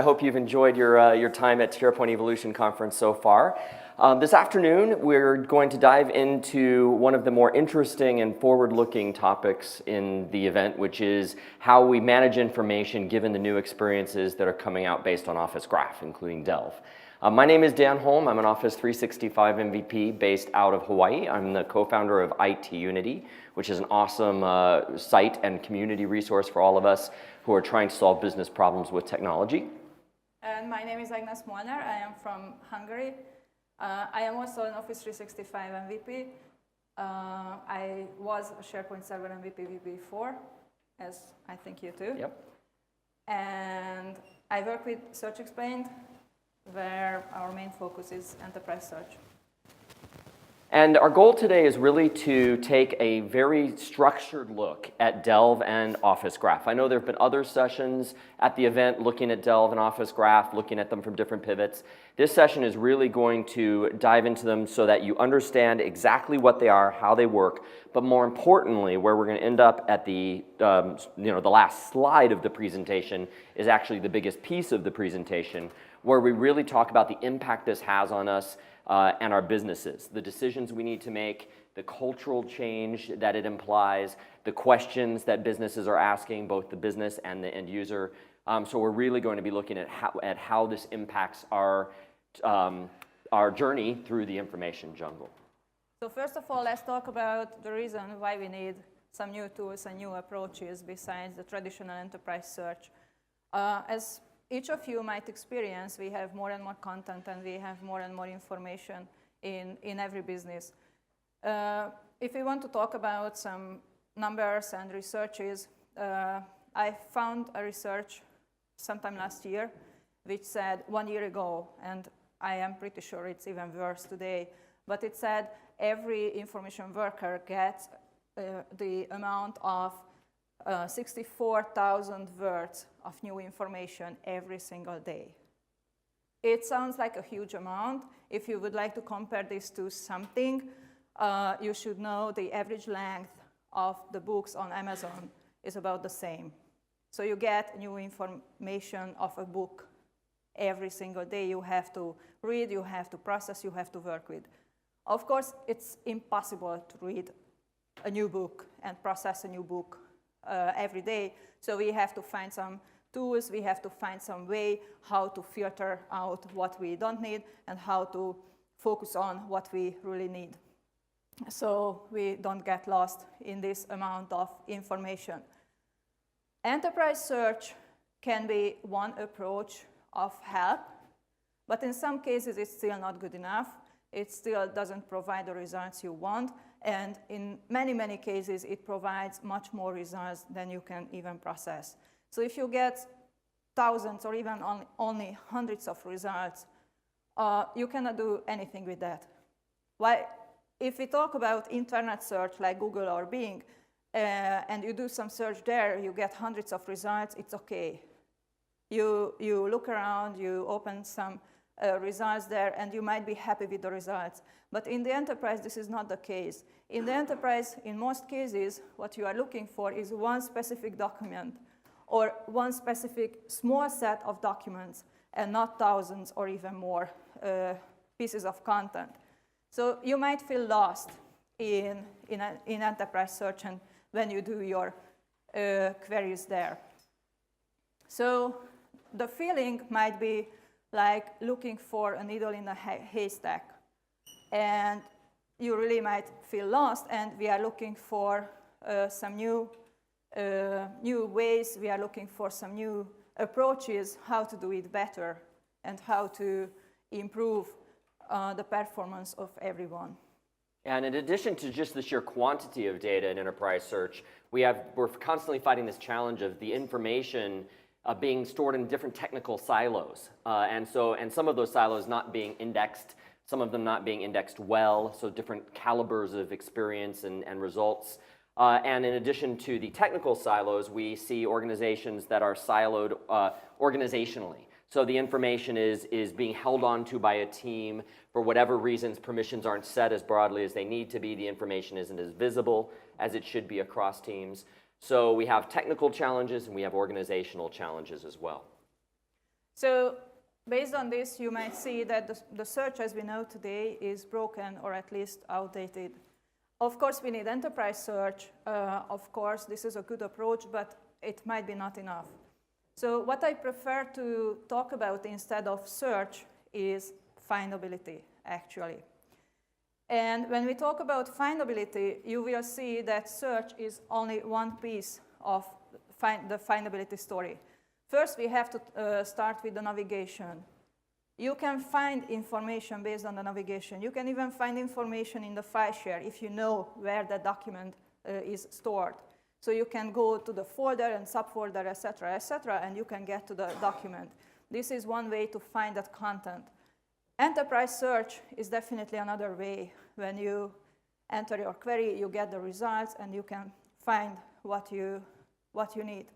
I hope you've enjoyed your time at SharePoint Evolution Conference so far. This afternoon, we're going to dive into one of the more interesting and forward-looking topics in the event, which is how we manage information given the new experiences that are coming out based on Office Graph, including Delve. My name is Dan Holm. I'm an Office 365 MVP based out of Hawaii. I'm the co-founder of IT Unity, which is an awesome site and community resource for all of us who are trying to solve business problems with technology. And my name is Agnes Molnar. I am from Hungary. I am also an Office 365 MVP. I was a SharePoint Server MVP before, as I think you too. Yep. And I work with Search Explained, where our main focus is enterprise search. And our goal today is really to take a very structured look at Delve and Office Graph. I know there have been other sessions at the event looking at Delve and Office Graph, looking at them from different pivots. This session is really going to dive into them so that you understand exactly what they are, how they work, but more importantly, where we're going to end up at the last slide of the presentation is actually the biggest piece of the presentation, where we really talk about the impact this has on us and our businesses, the decisions we need to make, the cultural change that it implies, the questions that businesses are asking, both the business and the end user. So we're really going to be looking at how this impacts our journey through the information jungle. So first of all, let's talk about the reason why we need some new tools and new approaches besides the traditional enterprise search. As each of you might experience, we have more and more content and we have more and more information in every business. If we want to talk about some numbers and researches, I found a research sometime last year which said 1 year ago, and I am pretty sure it's even worse today, but it said every information worker gets the amount of 64,000 words of new information every single day. It sounds like a huge amount. If you would like to compare this to something, you should know the average length of the books on Amazon is about the same. So you get new information of a book every single day. You have to read, you have to process, you have to work with. Of course, it's impossible to read a new book and process a new book every day. So we have to find some tools, we have to find some way how to filter out what we don't need and how to focus on what we really need, so we don't get lost in this amount of information. Enterprise search can be one approach of help, but in some cases it's still not good enough. It still doesn't provide the results you want. And in many, many cases, it provides much more results than you can even process. So if you get thousands or even only hundreds of results, you cannot do anything with that. Why? If we talk about internet search like Google or Bing, and you do some search there, you get hundreds of results, it's okay. You look around, you open some results there, and you might be happy with the results. But in the enterprise, this is not the case. In the enterprise, in most cases, what you are looking for is one specific document or one specific small set of documents and not thousands or even more pieces of content. So you might feel lost in enterprise search and when you do your queries there. So the feeling might be like looking for a needle in a haystack. And you really might feel lost, and we are looking for some new ways, we are looking for some new approaches, how to do it better and how to improve the performance of everyone. And in addition to just the sheer quantity of data in enterprise search, we're constantly fighting this challenge of the information being stored in different technical silos. And some of those silos not being indexed, some of them not being indexed well, so different calibers of experience and results. And in addition to the technical silos, we see organizations that are siloed organizationally. So the information is being held onto by a team. For whatever reasons, permissions aren't set as broadly as they need to be. The information isn't as visible as it should be across teams. So we have technical challenges and we have organizational challenges as well. So based on this, you might see that the search as we know today is broken or at least outdated. Of course, we need enterprise search. Of course, this is a good approach, but it might be not enough. So what I prefer to talk about instead of search is findability, actually. And when we talk about findability, you will see that search is only one piece of the findability story. First, we have to start with the navigation. You can find information based on the navigation. You can even find information in the file share if you know where the document is stored. So you can go to the folder and subfolder, et cetera, and you can get to the document. This is one way to find that content. Enterprise search is definitely another way. When you enter your query, you get the results, and you can find what you need.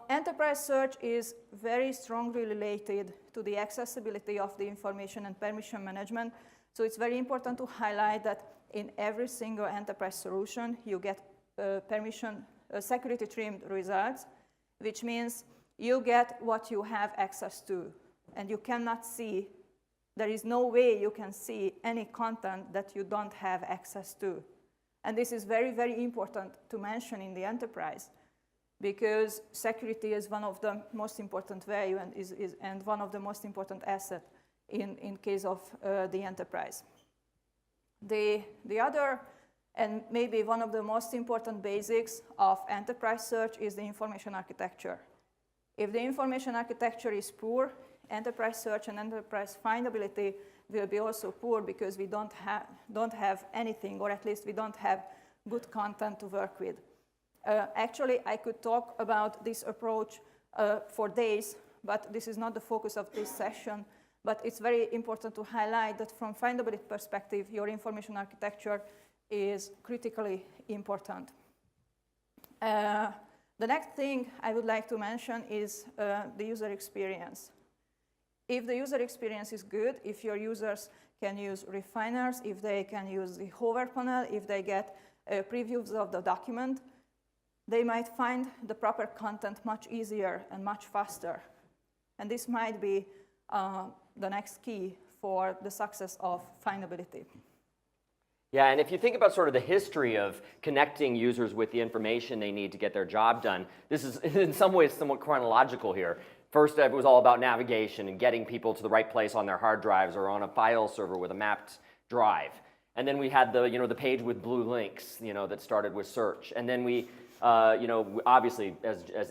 Enterprise search is very strongly related to the accessibility of the information and permission management. So it's very important to highlight that in every single enterprise solution, you get security trimmed results, which means you get what you have access to. And you cannot see, there is no way you can see any content that you don't have access to. And this is very, very important to mention in the enterprise, because security is one of the most important value and one of the most important assets in case of the enterprise. The other, and maybe one of the most important basics of enterprise search is the information architecture. If the information architecture is poor, enterprise search and enterprise findability will be also poor, because we don't have anything, or at least we don't have good content to work with. Actually, I could talk about this approach for days, but this is not the focus of this session. But it's very important to highlight that from findability perspective, your information architecture is critically important. The next thing I would like to mention is the user experience. If the user experience is good, if your users can use refiners, if they can use the hover panel, if they get previews of the document, they might find the proper content much easier and much faster. And this might be the next key for the success of findability. Yeah, and if you think about sort of the history of connecting users with the information they need to get their job done, this is in some ways somewhat chronological here. First, it was all about navigation and getting people to the right place on their hard drives or on a file server with a mapped drive. And then we had the page with blue links, that started with search. And then we, obviously,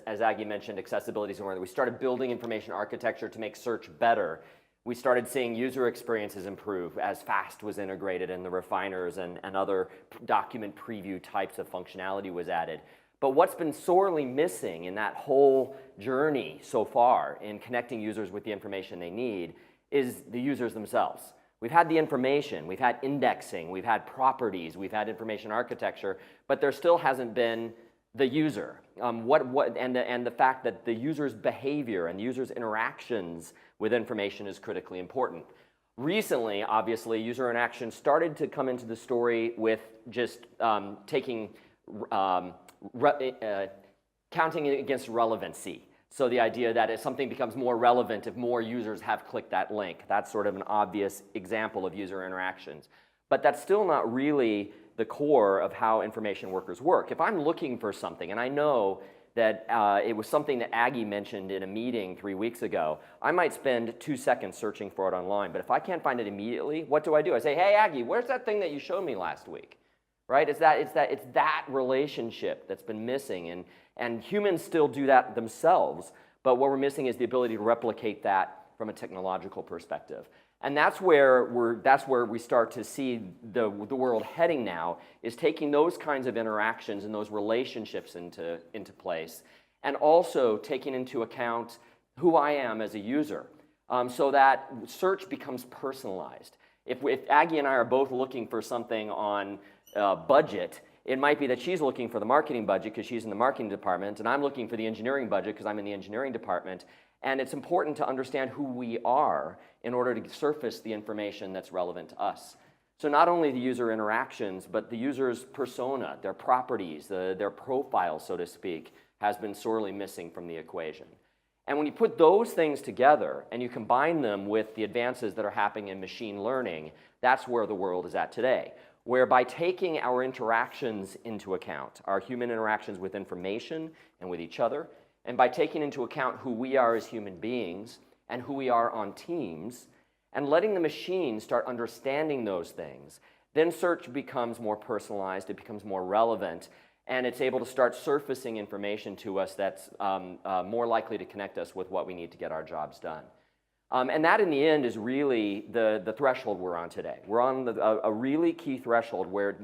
as Aggie mentioned, accessibility is one. We started building information architecture to make search better. We started seeing user experiences improve as FAST was integrated and the refiners and other document preview types of functionality was added. But what's been sorely missing in that whole journey so far in connecting users with the information they need is the users themselves. We've had the information, we've had indexing, we've had properties, we've had information architecture, but there still hasn't been the user. And the fact that the user's behavior and the user's interactions with information is critically important. Recently, obviously, user interaction started to come into the story with just counting it against relevancy. So the idea that if something becomes more relevant if more users have clicked that link. That's sort of an obvious example of user interactions. But that's still not really the core of how information workers work. If I'm looking for something, and I know that it was something that Aggie mentioned in a meeting 3 weeks ago, I might spend 2 seconds searching for it online. But if I can't find it immediately, what do? I say, hey, Aggie, where's that thing that you showed me last week? Right? It's that relationship that's been missing, and humans still do that themselves, but what we're missing is the ability to replicate that from a technological perspective. And that's where we start to see the world heading now, is taking those kinds of interactions and those relationships into place, and also taking into account who I am as a user, so that search becomes personalized. If Aggie and I are both looking for something on budget, it might be that she's looking for the marketing budget because she's in the marketing department, and I'm looking for the engineering budget because I'm in the engineering department. And it's important to understand who we are in order to surface the information that's relevant to us. So not only the user interactions, but the user's persona, their properties, their profile, so to speak, has been sorely missing from the equation. And when you put those things together and you combine them with the advances that are happening in machine learning, that's where the world is at today. Where by taking our interactions into account, our human interactions with information and with each other, and by taking into account who we are as human beings and who we are on teams, and letting the machine start understanding those things, then search becomes more personalized, it becomes more relevant, and it's able to start surfacing information to us that's more likely to connect us with what we need to get our jobs done. And that, in the end, is really the threshold we're on today. We're on a really key threshold where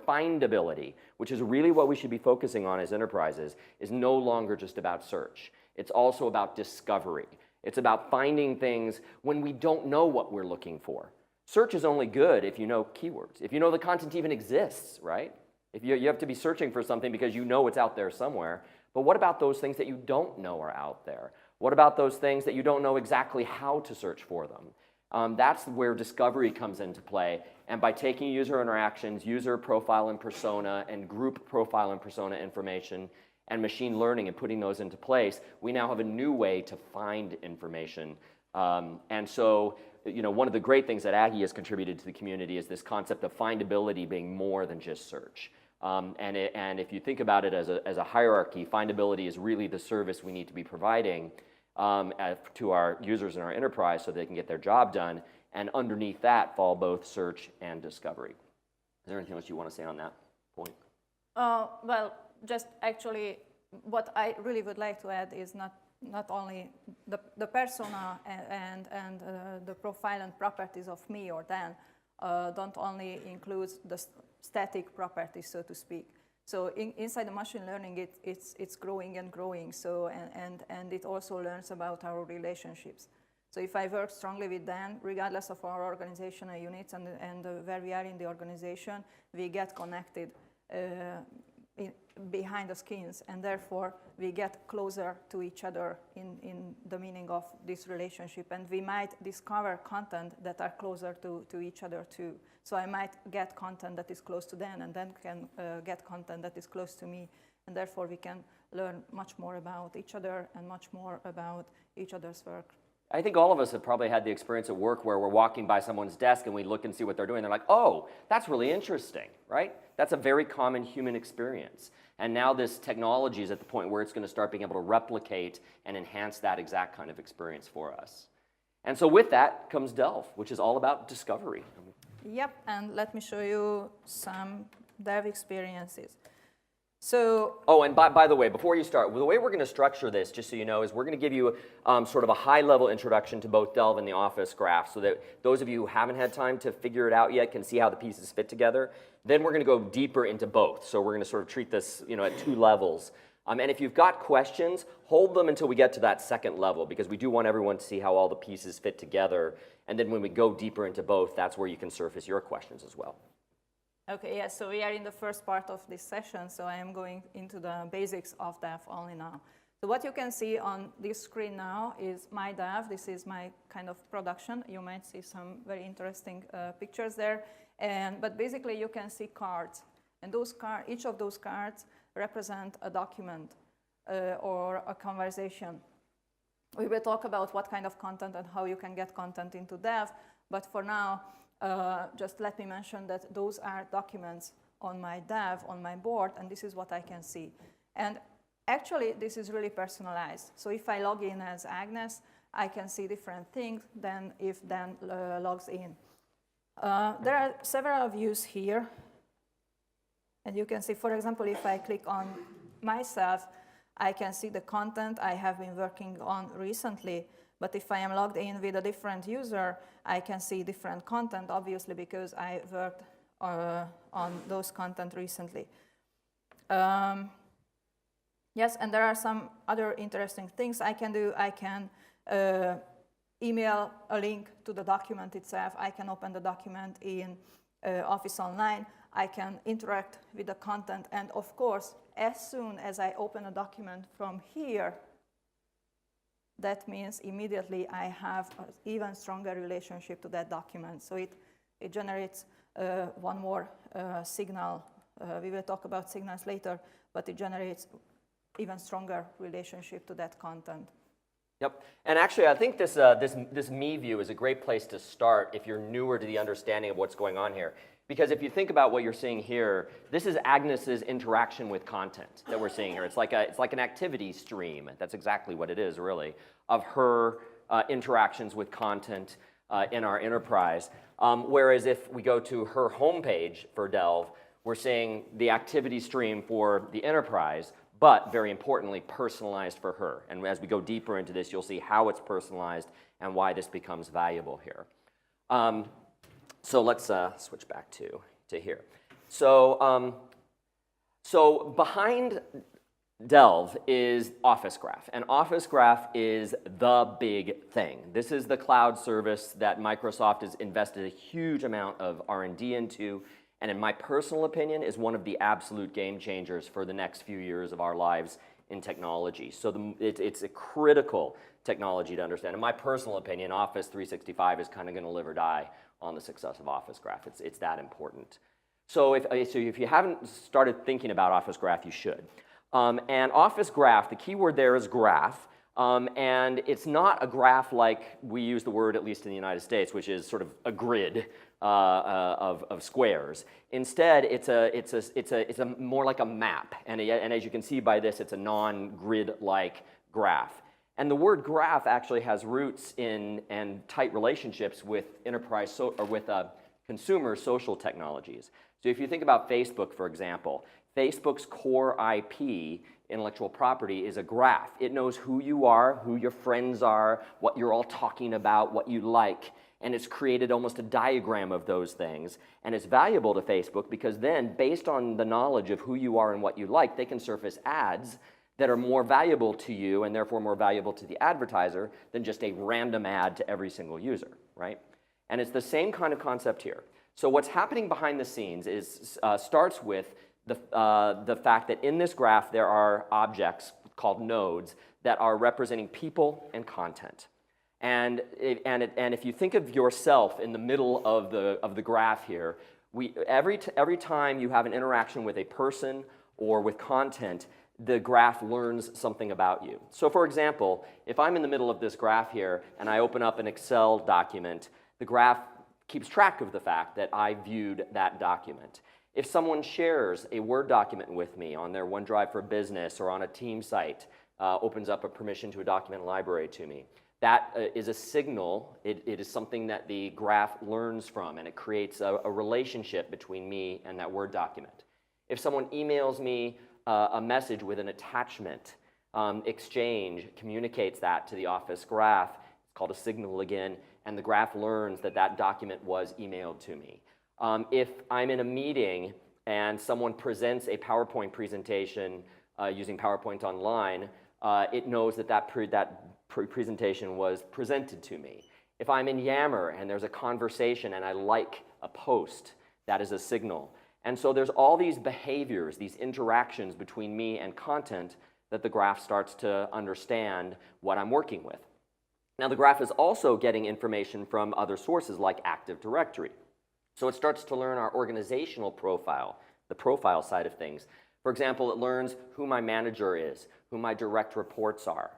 findability, which is really what we should be focusing on as enterprises, is no longer just about search. It's also about discovery. It's about finding things when we don't know what we're looking for. Search is only good if you know keywords, if you know the content even exists, right? If you have to be searching for something because you know it's out there somewhere. But what about those things that you don't know are out there? What about those things that you don't know exactly how to search for them? That's where discovery comes into play. And by taking user interactions, user profile and persona, and group profile and persona information, and machine learning and putting those into place, we now have a new way to find information. And so, one of the great things that Aggie has contributed to the community is this concept of findability being more than just search. And if you think about it as a hierarchy, findability is really the service we need to be providing to our users in our enterprise so they can get their job done. And underneath that fall both search and discovery. Is there anything else you want to say on that point? Well, just actually, what I really would like to add is not only the persona and the profile and properties of me or Dan don't only include the static properties, so to speak. So inside the machine learning, it's growing and growing. So and it also learns about our relationships. So if I work strongly with Dan, regardless of our organizational units and where we are in the organization, we get connected behind the skins, and therefore we get closer to each other in the meaning of this relationship, and we might discover content that are closer to each other too. So I might get content that is close to Dan, and then can get content that is close to me, and therefore we can learn much more about each other and much more about each other's work. I think all of us have probably had the experience at work where we're walking by someone's desk and we look and see what they're doing. They're like, oh, that's really interesting, right? That's a very common human experience. And now this technology is at the point where it's going to start being able to replicate and enhance that exact kind of experience for us. And so with that comes Delve, which is all about discovery. Yep, and let me show you some Dev experiences. So, oh, and by the way, before you start, the way we're going to structure this, just so you know, is we're going to give you sort of a high-level introduction to both Delve and the Office graph so that those of you who haven't had time to figure it out yet can see how the pieces fit together. Then we're going to go deeper into both. So we're going to sort of treat this at two levels. And if you've got questions, hold them until we get to that second level, because we do want everyone to see how all the pieces fit together. And then when we go deeper into both, that's where you can surface your questions as well. Okay, yes, so we are in the first part of this session, so I am going into the basics of Dev only now. So what you can see on this screen now is my Dev. This is my kind of production. You might see some very interesting pictures there. But basically, you can see cards. And each of those cards represent a document or a conversation. We will talk about what kind of content and how you can get content into Dev. But for now, just let me mention that those are documents on my Dev, on my board, and this is what I can see. And actually, this is really personalized. So if I log in as Agnes, I can see different things than if Dan logs in. There are several views here. And you can see, for example, if I click on myself, I can see the content I have been working on recently. But if I am logged in with a different user, I can see different content, obviously, because I worked on those content recently. Yes, and there are some other interesting things I can do. I can email a link to the document itself. I can open the document in Office Online. I can interact with the content. And of course, as soon as I open a document from here, that means immediately I have an even stronger relationship to that document. So it generates one more signal. We will talk about signals later, but it generates even stronger relationship to that content. Yep. And actually, I think this me view is a great place to start if you're newer to the understanding of what's going on here. Because if you think about what you're seeing here, this is Agnes's interaction with content that we're seeing here. It's like an activity stream. That's exactly what it is, really, of her interactions with content in our enterprise. Whereas if we go to her homepage for Delve, we're seeing the activity stream for the enterprise, but very importantly, personalized for her. And as we go deeper into this, you'll see how it's personalized and why this becomes valuable here. So let's switch back to here. So behind Delve is Office Graph, and Office Graph is the big thing. This is the cloud service that Microsoft has invested a huge amount of R&D into, and in my personal opinion, is one of the absolute game changers for the next few years of our lives in technology. So it's a critical technology to understand. In my personal opinion, Office 365 is kind of going to live or die on the success of Office Graph. It's that important. So if you haven't started thinking about Office Graph, you should. And Office Graph, the key word there is graph. And it's not a graph like we use the word, at least in the United States, which is sort of a grid of squares. Instead, it's more like a map. And as you can see by this, it's a non-grid-like graph. And the word graph actually has roots in and tight relationships with consumer social technologies. So if you think about Facebook, for example, Facebook's core IP, intellectual property, is a graph. It knows who you are, who your friends are, what you're all talking about, what you like, and it's created almost a diagram of those things. And it's valuable to Facebook because then, based on the knowledge of who you are and what you like, they can surface ads that are more valuable to you and therefore more valuable to the advertiser than just a random ad to every single user, right? And it's the same kind of concept here. So what's happening behind the scenes is starts with the fact that in this graph there are objects called nodes that are representing people and content. And if you think of yourself in the middle of the graph here, every time you have an interaction with a person or with content, the graph learns something about you. So for example, if I'm in the middle of this graph here and I open up an Excel document, the graph keeps track of the fact that I viewed that document. If someone shares a Word document with me on their OneDrive for Business or on a team site, opens up a permission to a document library to me, that is a signal. It is something that the graph learns from, and it creates a relationship between me and that Word document. If someone emails me a message with an attachment, Exchange communicates that to the Office Graph. It's called a signal again, and the graph learns that that document was emailed to me. If I'm in a meeting and someone presents a PowerPoint presentation using PowerPoint Online, it knows that presentation was presented to me. If I'm in Yammer and there's a conversation and I like a post, that is a signal. And so there's all these behaviors, these interactions between me and content that the graph starts to understand what I'm working with. Now the graph is also getting information from other sources like Active Directory. So it starts to learn our organizational profile, the profile side of things. For example, it learns who my manager is, who my direct reports are.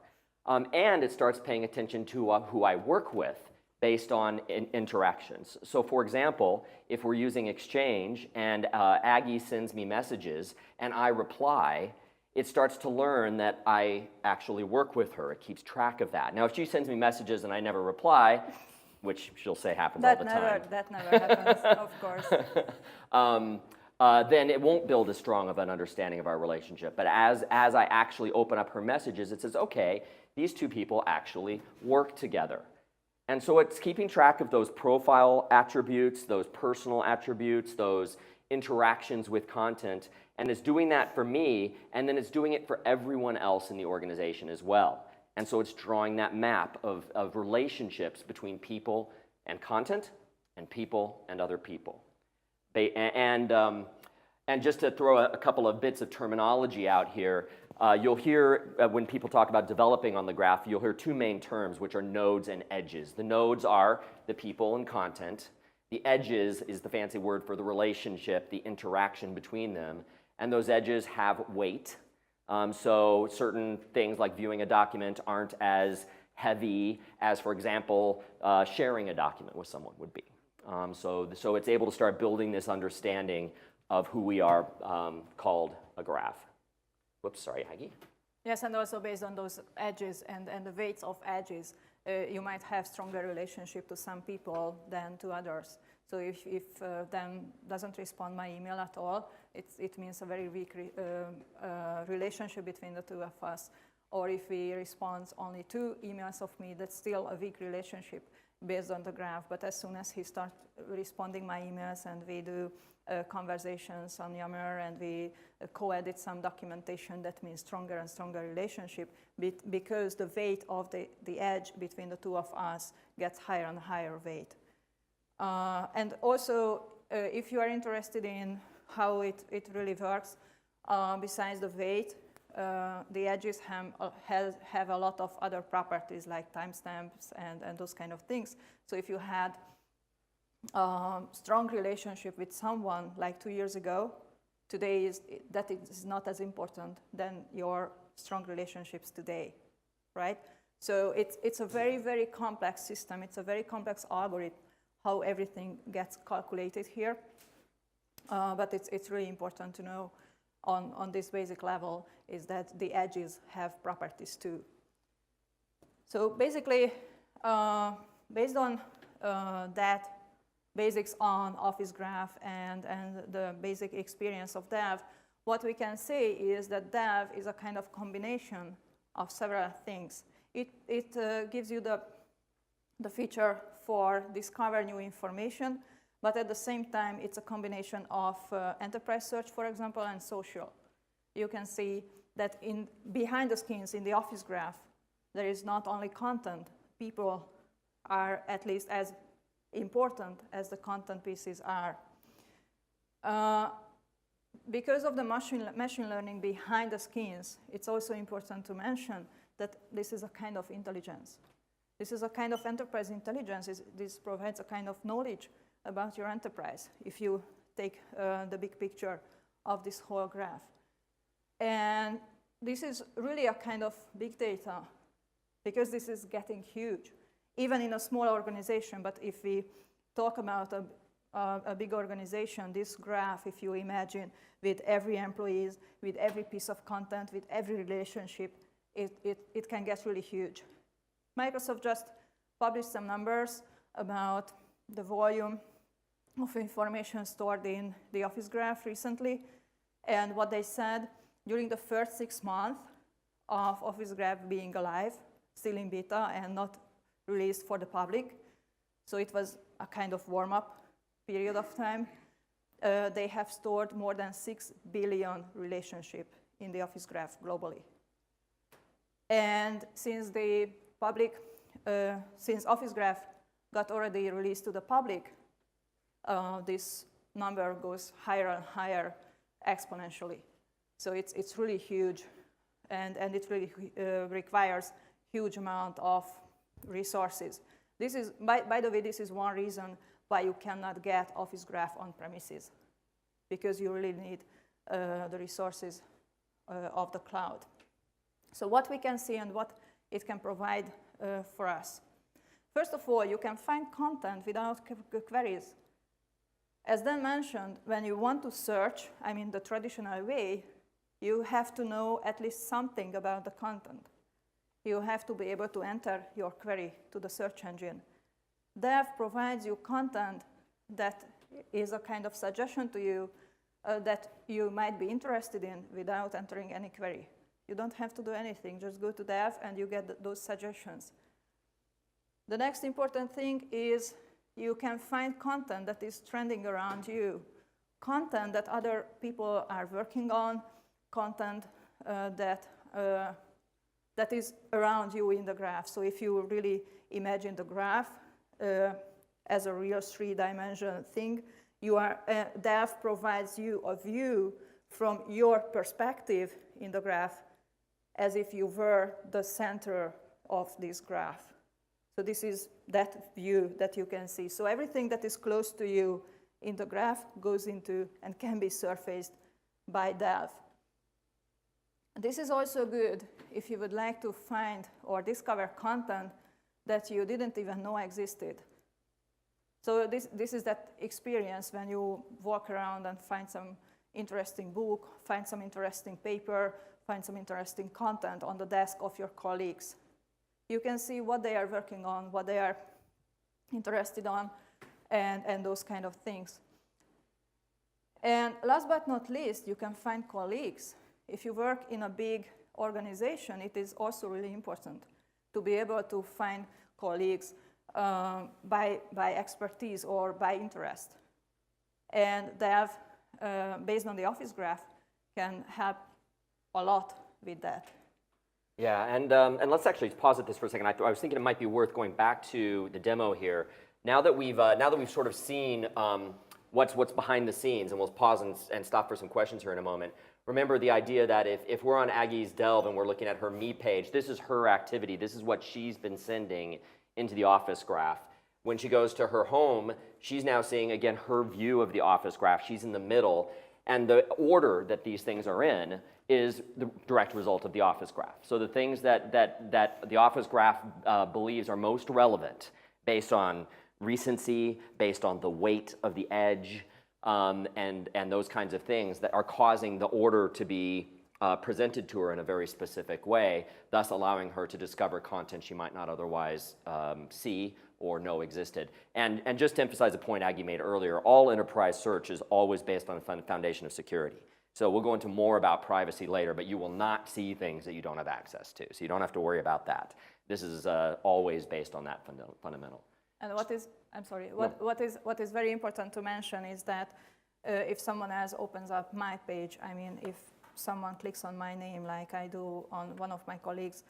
And it starts paying attention to who I work with based on interactions. So for example, if we're using Exchange and Aggie sends me messages and I reply, it starts to learn that I actually work with her. It keeps track of that. Now, if she sends me messages and I never reply, which she'll say happens all the time. That never happens, of course. Then it won't build as strong of an understanding of our relationship. But as I actually open up her messages, it says, okay, these two people actually work together. And so it's keeping track of those profile attributes, those personal attributes, those interactions with content, and it's doing that for me, and then it's doing it for everyone else in the organization as well. And so it's drawing that map of relationships between people and content, and people and other people. And just to throw a couple of bits of terminology out here, you'll hear when people talk about developing on the graph, you'll hear two main terms, which are nodes and edges. The nodes are the people and content. The edges is the fancy word for the relationship, the interaction between them. And those edges have weight. So certain things like viewing a document aren't as heavy as, for example, sharing a document with someone would be. So it's able to start building this understanding of who we are, called a graph. Whoops, sorry, Heidi. Yes, and also based on those edges and the weights of edges, you might have stronger relationship to some people than to others. So if Dan doesn't respond my email at all, it means a very weak relationship between the two of us. Or if he responds only 2 emails of me, that's still a weak relationship based on the graph. But as soon as he starts responding my emails and we do conversations on Yammer and we co-edit some documentation, that means stronger and stronger relationship because the weight of the edge between the two of us gets higher and higher weight. And also, if you are interested in how it really works, besides the weight, the edges have a lot of other properties like timestamps and those kind of things. So if you had strong relationship with someone like 2 years ago, today that is not as important than your strong relationships today, right? So it's a very, very complex system. It's a very complex algorithm, how everything gets calculated here. But it's really important to know on this basic level is that the edges have properties too. So basically, based on that basics on Office Graph and the basic experience of Dev, what we can say is that Dev is a kind of combination of several things. It gives you the feature for discover new information, but at the same time, it's a combination of enterprise search, for example, and social. You can see that behind the scenes in the Office Graph, there is not only content. People are at least as important as the content pieces are. Because of the machine learning behind the scenes, it's also important to mention that this is a kind of intelligence. This is a kind of enterprise intelligence. This provides a kind of knowledge about your enterprise if you take the big picture of this whole graph. And this is really a kind of big data because this is getting huge, even in a small organization. But if we talk about a big organization, this graph, if you imagine, with every employee, with every piece of content, with every relationship, it can get really huge. Microsoft just published some numbers about the volume of information stored in the Office Graph recently. And what they said, during the first 6 months of Office Graph being alive, still in beta and not released for the public, so it was a kind of warm-up period of time, they have stored more than 6 billion relationships in the Office Graph globally. And since since Office Graph got already released to the public, this number goes higher and higher exponentially. So it's really huge, and it really requires huge amount of resources. This is, by the way, this is one reason why you cannot get Office Graph on premises, because you really need the resources of the cloud. So what we can see and what it can provide for us. First of all, you can find content without queries. As Dan mentioned, when you want to search, I mean the traditional way, you have to know at least something about the content. You have to be able to enter your query to the search engine. Dev provides you content that is a kind of suggestion to you that you might be interested in without entering any query. You don't have to do anything, just go to Dev and you get those suggestions. The next important thing is you can find content that is trending around you, content that other people are working on, content that is around you in the graph. So if you really imagine the graph as a real 3-dimensional thing, Dev provides you a view from your perspective in the graph as if you were the center of this graph. So this is that view that you can see. So everything that is close to you in the graph goes into and can be surfaced by Dev. This is also good if you would like to find or discover content that you didn't even know existed. So this is that experience when you walk around and find some interesting book, find some interesting paper, find some interesting content on the desk of your colleagues. You can see what they are working on, what they are interested on, and those kind of things. And last but not least, you can find colleagues. If you work in a big organization, it is also really important to be able to find colleagues by expertise or by interest. And Delve, based on the Office Graph, can help a lot with that. Yeah, and let's actually pause at this for a second. I was thinking it might be worth going back to the demo here. Now that we've sort of seen what's behind the scenes, and we'll pause and stop for some questions here in a moment. Remember the idea that if we're on Aggie's Delve and we're looking at her Me page, this is her activity. This is what she's been sending into the Office Graph. When she goes to her home, she's now seeing, again, her view of the Office Graph. She's in the middle, and the order that these things are in is the direct result of the Office Graph. So the things that the Office Graph believes are most relevant based on recency, based on the weight of the edge, and those kinds of things that are causing the order to be presented to her in a very specific way, thus allowing her to discover content she might not otherwise see or know existed. And just to emphasize a point Aggie made earlier, all enterprise search is always based on a foundation of security. So we'll go into more about privacy later, but you will not see things that you don't have access to. So you don't have to worry about that. This is always based on that fundamental. And what is very important to mention is that if someone else opens up my page, I mean, if someone clicks on my name like I do on one of my colleagues,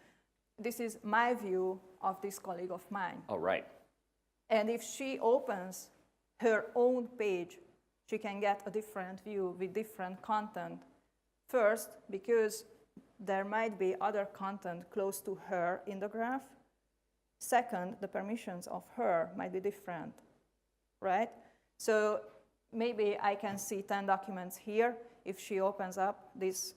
this is my view of this colleague of mine. Oh, right. And if she opens her own page, she can get a different view with different content. First, because there might be other content close to her in the graph. Second, the permissions of her might be different, right? So maybe I can see 10 documents here. If she opens up this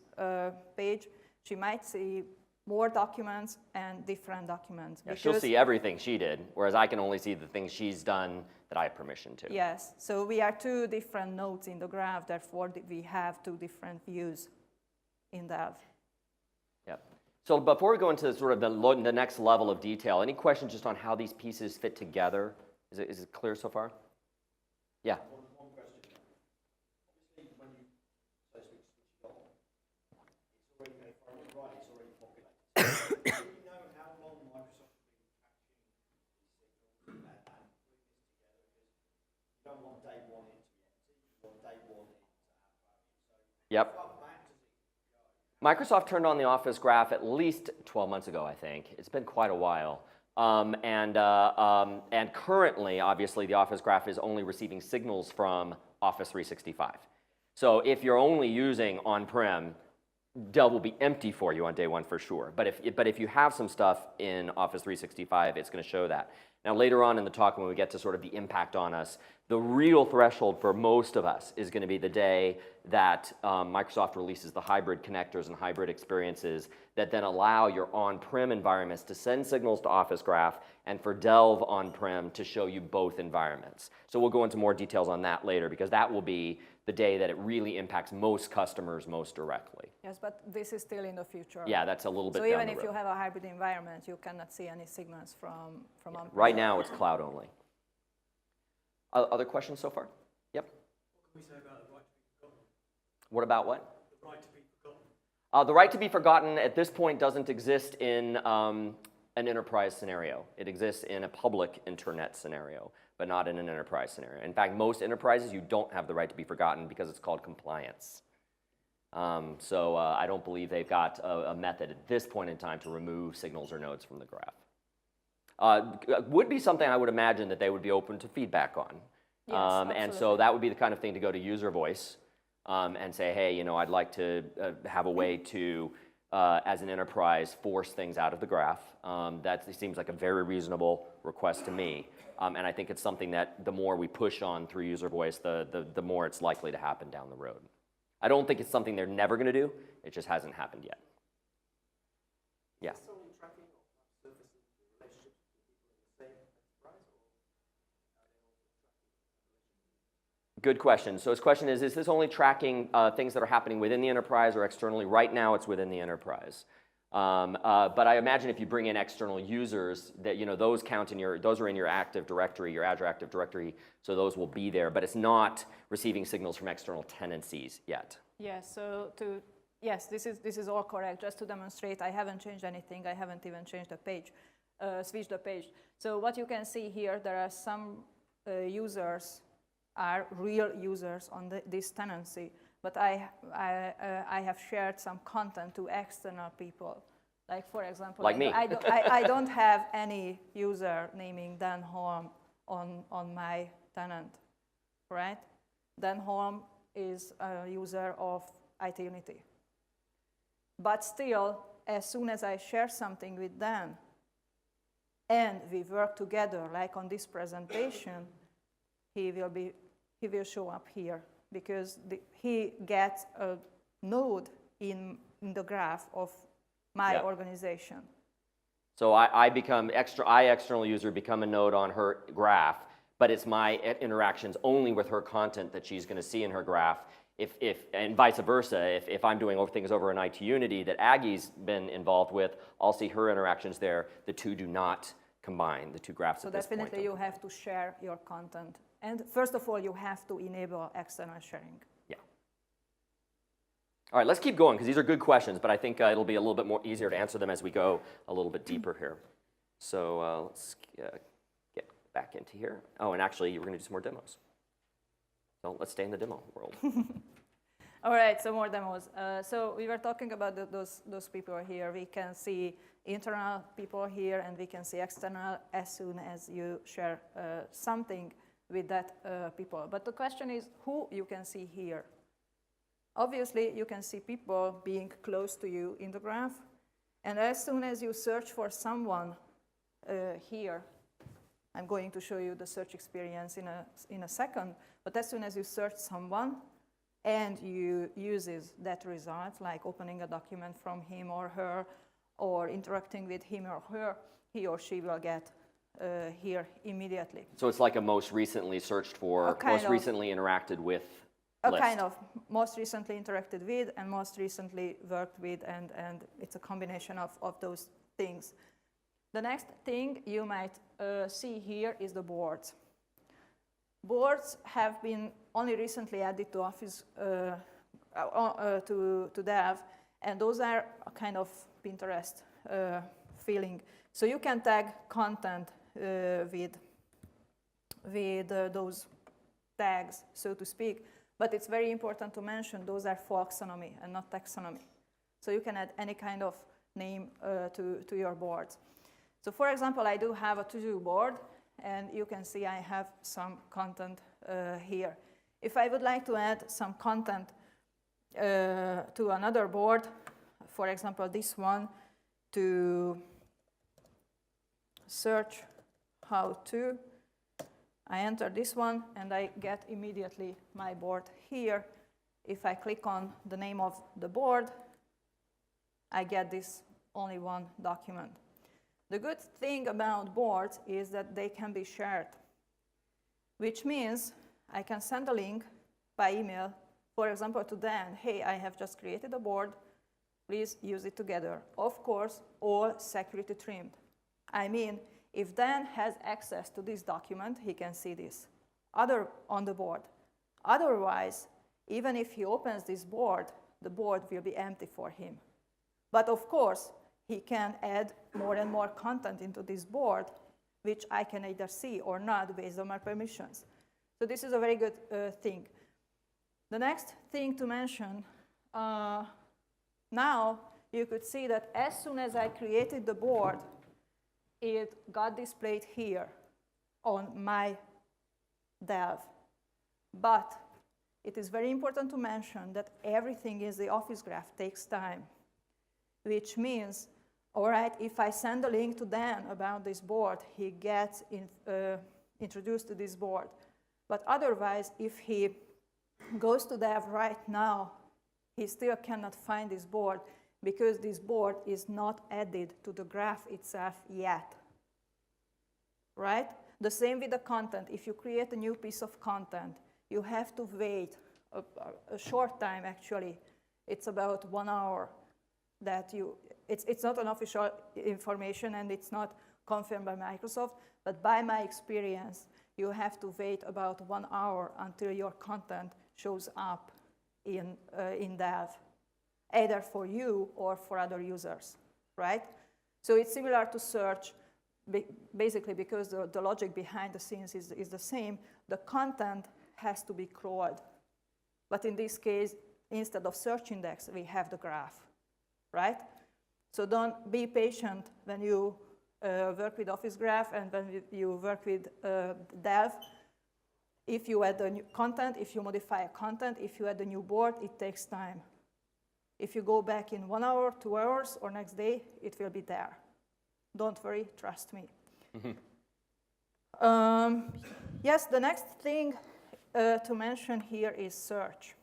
page, she might see more documents and different documents. Yeah, she'll see everything she did, whereas I can only see the things she's done that I have permission to. Yes, so we are two different nodes in the graph, therefore we have two different views in Delve. Yep. So before we go into sort of the next level of detail, any questions just on how these pieces fit together? Is it clear so far? Yeah. One question. Obviously, when you, so to speak, switch it on, it's already, if I remember right, it's already populated. Do we know how long Microsoft has been catching these signals and putting this together? Because you don't want day one it to be empty, you want day one it to have value. So yep. How back does it go? Microsoft turned on the Office Graph at least 12 months ago, I think. It's been quite a while. And currently, obviously, the Office Graph is only receiving signals from Office 365. So if you're only using on-prem, Delve will be empty for you on day one for sure. But if you have some stuff in Office 365, it's going to show that. Now, later on in the talk, when we get to sort of the impact on us, the real threshold for most of us is going to be the day that Microsoft releases the hybrid connectors and hybrid experiences that then allow your on-prem environments to send signals to Office Graph and for Delve on-prem to show you both environments. So we'll go into more details on that later because that will be the day that it really impacts most customers most directly. Yes, but this is still in the future. Yeah, that's a little bit so down even the if road. you have a hybrid environment, you cannot see any signals from on-prem. Right now, it's cloud only. Other questions so far? Yep. What can we say about the right to be forgotten? What about what? The right to be forgotten. The right to be forgotten at this point doesn't exist in an enterprise scenario. It exists in a public internet scenario, but not in an enterprise scenario. In fact, most enterprises, you don't have the right to be forgotten because it's called compliance. So I don't believe they've got a method at this point in time to remove signals or nodes from the graph. Would be something I would imagine that they would be open to feedback on. Yes, and so that would be the kind of thing to go to user voice and say, hey, you know, I'd like to have a way to, as an enterprise, force things out of the graph. That seems like a very reasonable request to me. And I think it's something that the more we push on through user voice, the more it's likely to happen down the road. I don't think it's something they're never going to do. It just hasn't happened yet. Yeah. Is this only tracking or surfacing the relationships between people in the same enterprise, or are they also tracking relationships? Good question. So his question is this only tracking things that are happening within the enterprise or externally? Right now, it's within the enterprise. But I imagine if you bring in external users, that those count in those are in your Active Directory, your Azure Active Directory, so those will be there. But it's not receiving signals from external tenancies yet. Yes. So yes, this is all correct. Just to demonstrate, I haven't changed anything. I haven't even changed the page, switched the page. So what you can see here, there are some users are real users on this tenancy. But I have shared some content to external people. Like, for example, like me. I don't have any user naming Dan Holm on my tenant, right? Dan Holm is a user of IT Unity. But still, as soon as I share something with Dan, and we work together, like on this presentation, he will show up here, because he gets a node in the graph of my organization. So I external user, become a node on her graph, but it's my interactions only with her content that she's going to see in her graph. And vice versa, if I'm doing things over in IT Unity that Aggie's been involved with, I'll see her interactions there. The two do not combine, the two graphs at this point. So definitely you have to share your content. And first of all, you have to enable external sharing. Yeah. All right, let's keep going, because these are good questions, but I think it'll be a little bit more easier to answer them as we go a little bit deeper here. So let's get back into here. Oh, and actually, we're going to do some more demos. So let's stay in the demo world. All right, so more demos. So we were talking about those people here. We can see internal people here, and we can see external as soon as you share something with that people. But the question is who you can see here. Obviously, you can see people being close to you in the graph. And as soon as you search for someone here, I'm going to show you the search experience in a second. But as soon as you search someone and you uses that result, like opening a document from him or her, or interacting with him or her, he or she will get here immediately. So it's like a most recently searched for, most recently interacted with list. Kind of most recently interacted with and most recently worked with, and it's a combination of those things. The next thing you might see here is the boards. Boards have been only recently added to Office, to Dev, and those are a kind of Pinterest feeling. So you can tag content with those tags, so to speak, but it's very important to mention those are folksonomy and not taxonomy. So you can add any kind of name to your boards. So for example, I do have a to-do board, and you can see I have some content here. If I would like to add some content to another board, for example, this one, to search how to, I enter this one, and I get immediately my board here. If I click on the name of the board, I get this only one document. The good thing about boards is that they can be shared, which means I can send a link by email, for example, to Dan. Hey, I have just created a board. Please use it together. Of course, all security trimmed. I mean, if Dan has access to this document, he can see this on the board. Otherwise, even if he opens this board, the board will be empty for him. But of course, he can add more and more content into this board, which I can either see or not based on my permissions. So this is a very good thing. The next thing to mention, now you could see that as soon as I created the board, it got displayed here on my Dev. But it is very important to mention that everything in the Office graph takes time, which means, all right, if I send a link to Dan about this board, he gets introduced to this board. But otherwise, if he goes to Dev right now, he still cannot find this board because this board is not added to the graph itself yet, right? The same with the content. If you create a new piece of content, you have to wait a short time, actually. It's about 1 hour that it's not an official information and it's not confirmed by Microsoft, but by my experience, you have to wait about 1 hour until your content shows up in Delve, either for you or for other users, right? So it's similar to search, basically because the logic behind the scenes is the same. The content has to be crawled. But in this case, instead of search index, we have the graph, right? So don't be patient when you work with Office Graph and when you work with Delve. If you add a new content, if you modify a content, if you add a new board, it takes time. If you go back in 1 hour, 2 hours, or next day, it will be there. Don't worry, trust me. Yes, the next thing to mention here is search.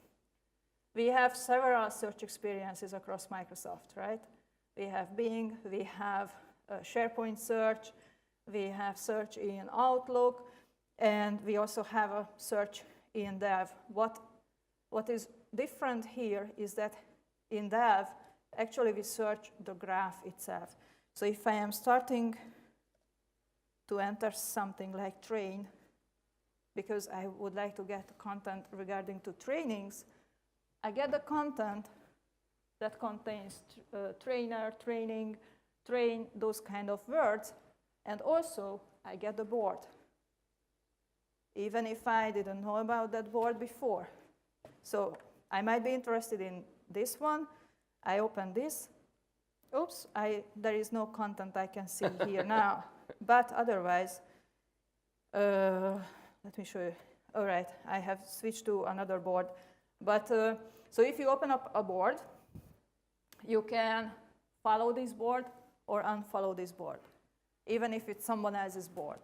We have several search experiences across Microsoft, right? We have Bing, we have SharePoint search, we have search in Outlook, and we also have a search in Delve. What is different here is that in Delve, actually we search the graph itself. So if I am starting to enter something like train, because I would like to get content regarding to trainings, I get the content that contains trainer, training, train, those kind of words, and also I get the board, even if I didn't know about that board before. So I might be interested in this one. I open this. Oops, there is no content I can see here now. But otherwise, let me show you. All right, I have switched to another board. But so if you open up a board, you can follow this board or unfollow this board, even if it's someone else's board.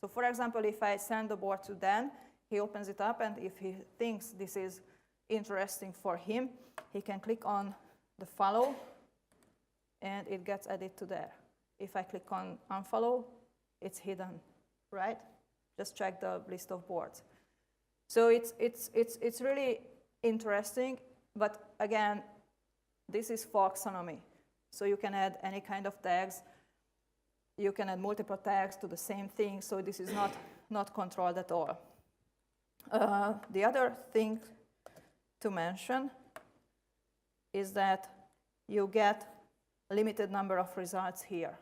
So for example, if I send the board to Dan, he opens it up, and if he thinks this is interesting for him, he can click on the follow, and it gets added to there. If I click on unfollow, it's hidden, right? Just check the list of boards. So it's really interesting, but again, this is taxonomy. So you can add any kind of tags. You can add multiple tags to the same thing, so this is not controlled at all. The other thing to mention is that you get a limited number of results here.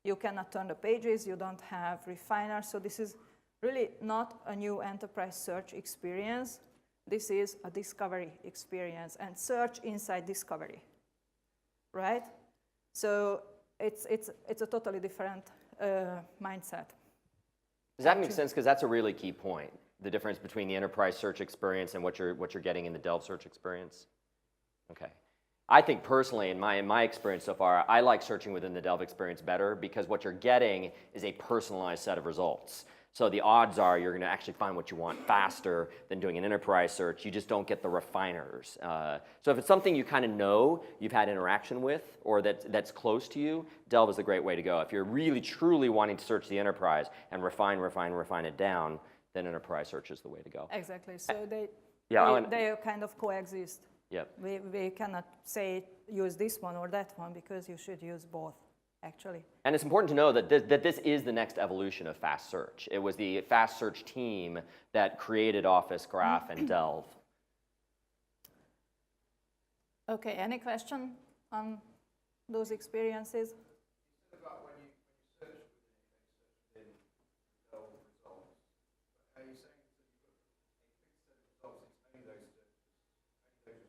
You cannot turn the pages, you don't have refiner, so this is really not a new enterprise search experience. This is a discovery experience, and search inside discovery, right? So it's a totally different mindset. Does that make sense? Because that's a really key point, the difference between the enterprise search experience and what you're getting in the Delve search experience. Okay. I think personally, in my experience so far, I like searching within the Delve experience better because what you're getting is a personalized set of results. So the odds are you're going to actually find what you want faster than doing an enterprise search. You just don't get the refiners. So if it's something you kind of know, you've had interaction with, or that's close to you, Delve is a great way to go. If you're really, truly wanting to search the enterprise and refine it down, then enterprise search is the way to go. Exactly. So they kind of coexist. Yep. We cannot say use this one or that one because you should use both, actually. And it's important to know that this is the next evolution of fast search. It was the fast search team that created Office Graph and Delve. Okay, any question on those experiences? You said about when you search within Delve results. Are you saying that you've got a fixed set of results, it's only those results that search?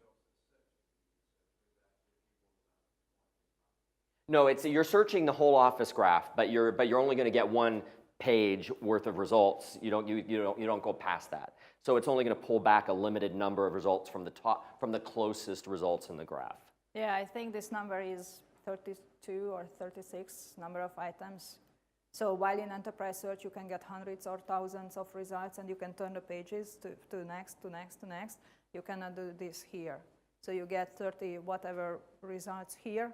No, you're searching the whole Office Graph, but you're only going to get one page worth of results. You don't go past that. So it's only going to pull back a limited number of results from the closest results in the graph. Yeah, I think this number is 32 or 36 number of items. So while in enterprise search you can get hundreds or thousands of results and you can turn the pages to next, to next, to next, you cannot do this here. So you get 30 whatever results here,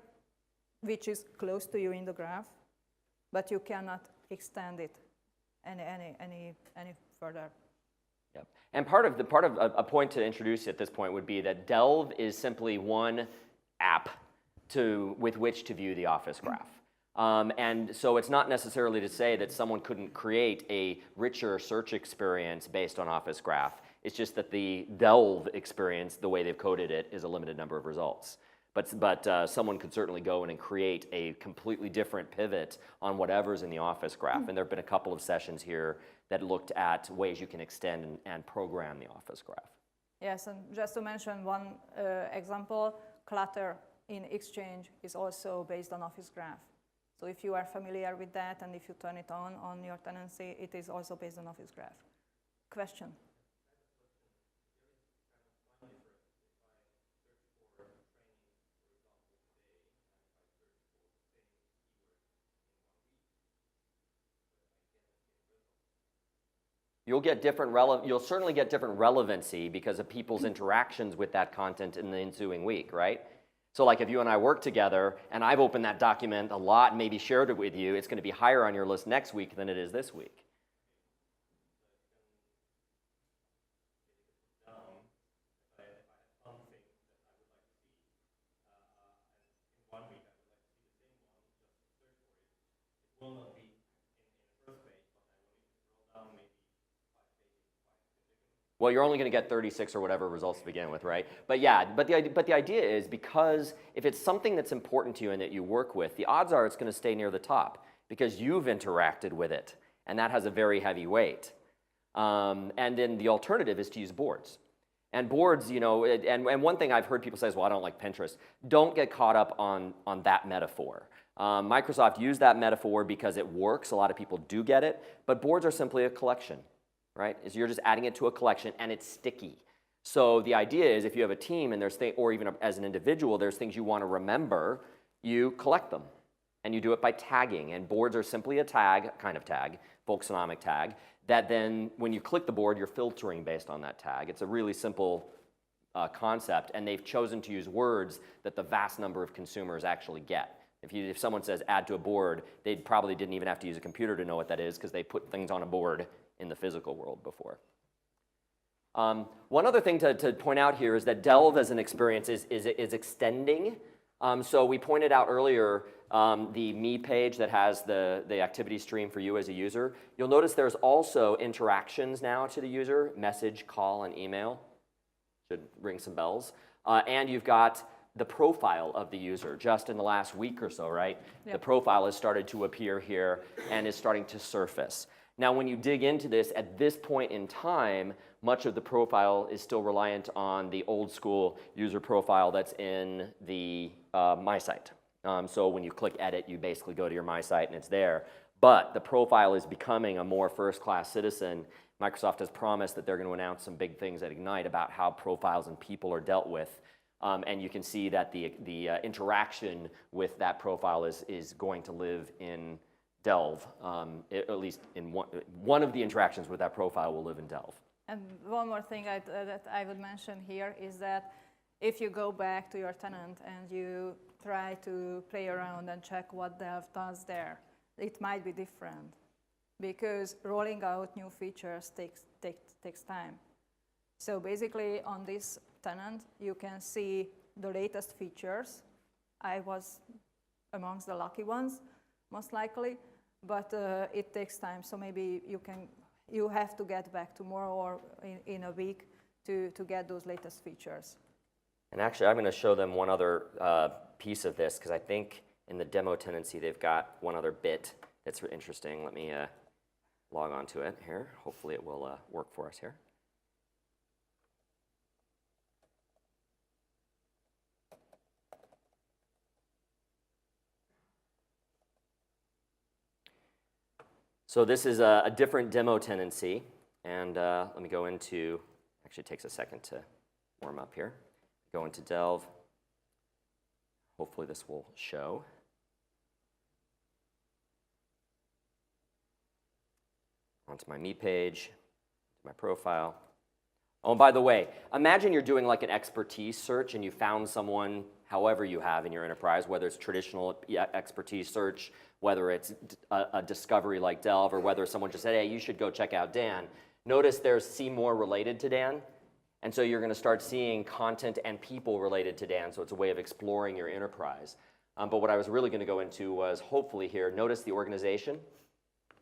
which is close to you in the graph, but you cannot extend it any further. Yep. And part of a point to introduce at this point would be that Delve is simply one app with which to view the Office graph. And so it's not necessarily to say that someone couldn't create a richer search experience based on Office graph. It's just that the Delve experience, the way they've coded it, is a limited number of results. But someone could certainly go in and create a completely different pivot on whatever's in the Office graph. And there have been a couple of sessions here that looked at ways you can extend and program the Office graph. Yes, and just to mention one example, clutter in Exchange is also based on Office graph. So if you are familiar with that and if you turn it on your tenancy, it is also based on Office graph. Question? You'll certainly get different relevancy because of people's interactions with that content in the ensuing week, right? So like if you and I work together and I've opened that document a lot and maybe shared it with you, it's going to be higher on your list next week than it is this week. Well, you're only going to get 36 or whatever results to begin with, right? But yeah, but the idea is because if it's something that's important to you and that you work with, the odds are it's going to stay near the top because you've interacted with it, and that has a very heavy weight. And then the alternative is to use boards. And boards, you know, and one thing I've heard people say is, well, I don't like Pinterest. Don't get caught up on that metaphor. Microsoft used that metaphor because it works. A lot of people do get it. But boards are simply a collection. Right? Is you're just adding it to a collection and it's sticky. So the idea is if you have a team and there's or even as an individual, there's things you want to remember, you collect them. And you do it by tagging. And boards are simply a tag, kind of tag, folksonomic tag, that then when you click the board, you're filtering based on that tag. It's a really simple concept, and they've chosen to use words that the vast number of consumers actually get. If someone says add to a board, they probably didn't even have to use a computer to know what that is because they put things on a board in the physical world before. One other thing to point out here is that Delve as an experience is extending. So we pointed out earlier the Me page that has the activity stream for you as a user. You'll notice there's also interactions now to the user, message, call, and email. Should ring some bells. And you've got the profile of the user just in the last week or so, right? Yep. The profile has started to appear here and is starting to surface. Now, when you dig into this, at this point in time, much of the profile is still reliant on the old school user profile that's in the My Site. So when you click edit, you basically go to your My Site and it's there. But the profile is becoming a more first-class citizen. Microsoft has promised that they're going to announce some big things at Ignite about how profiles and people are dealt with. And you can see that the interaction with that profile is going to live in Delve, at least in one of the interactions with that profile will live in Delve. And one more thing that I would mention here is that if you go back to your tenant and you try to play around and check what Delve does there, it might be different because rolling out new features takes time. So basically on this tenant, you can see the latest features. I was amongst the lucky ones, most likely. But it takes time, so maybe you have to get back tomorrow or in a week to get those latest features. And actually, I'm going to show them one other piece of this because I think in the demo tenancy they've got one other bit that's interesting. Let me log on to it here. Hopefully it will work for us here. So this is a different demo tenancy, and let me go into, actually it takes a second to warm up here. Go into Delve. Hopefully this will show. Onto my Me page, my profile. Oh, and by the way, imagine you're doing like an expertise search and you found someone, however you have in your enterprise, whether it's traditional expertise search, whether it's a discovery like Delve, or whether someone just said, hey, you should go check out Dan. Notice there's see more related to Dan. And so you're going to start seeing content and people related to Dan. So it's a way of exploring your enterprise. But what I was really going to go into was hopefully here, notice the organization.